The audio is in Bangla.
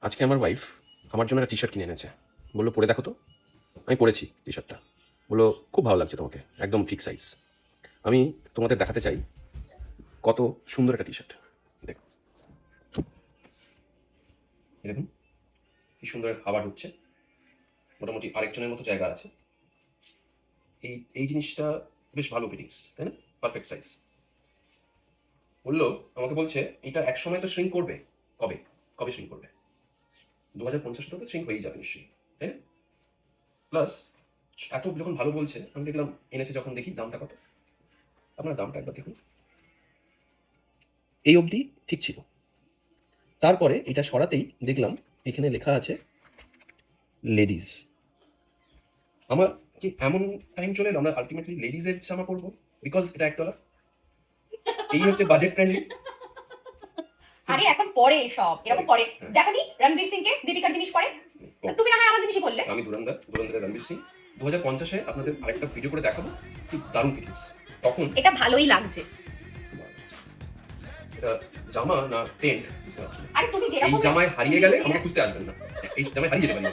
আজকে আমার ওয়াইফ আমার জন্য একটা টি শার্ট কিনে এনেছে। বললো পরে দেখো তো। আমি পরেছি টি শার্টটা। বললো খুব ভালো লাগছে তোমাকে, একদম ঠিক সাইজ। আমি তোমাদের দেখাতে চাই কত সুন্দর একটা টি শার্ট। দেখো, দেখুন কি সুন্দর হাওয়া ঢুকছে, মোটামুটি আরেকজনের মতো জায়গা আছে। এই এই জিনিসটা বেশ ভালো ফিটিংস, তাই না? Perfect size. বললো, আমাকে বলছে এটা এক সময় তো শ্রিঙ্ক করবে। কবে কবে শ্রিঙ্ক করবে? 2050 তো শ্রিঙ্ক হয়েই যাবে নিশ্চয়ই, তাই না? প্লাস এত যখন ভালো বলছে, আমি দেখলাম এনেছে, যখন দেখি দামটা কত। আপনার দামটা একবার দেখুন। এই অবধি ঠিক ছিল, তারপরে এটা সরাতেই দেখলাম এখানে লেখা আছে লেডিস। আমার কি এমন টাইম চলে এলো, আমরা আলটিমেটলি লেডিজের জামা পরবো বিকজ এটা $1। এই হচ্ছে বাজেট ফ্রেন্ডলি। আরে এখন পরে সব এরকম পরে দেখনি রণবীর সিং কে দীপিকার জিনিস পরে, তুমি না হয় আমার জিনিসই বললে। আমি ধুরন্ধরের রণবীর সিং 2050-এ আপনাদের আরেকটা ভিডিও করে দেখাবো, কি দারুণ ফিটিংস। তখন এটা ভালোই লাগছে। এটা জামা না টেন্ট বুঝতে পারছি না। আরে তুমি এই যেরকম জামায় হারিয়ে গেলে আমাকে খুঁজতে আসবেন না, এই জামায় হারিয়ে যেতে পারি।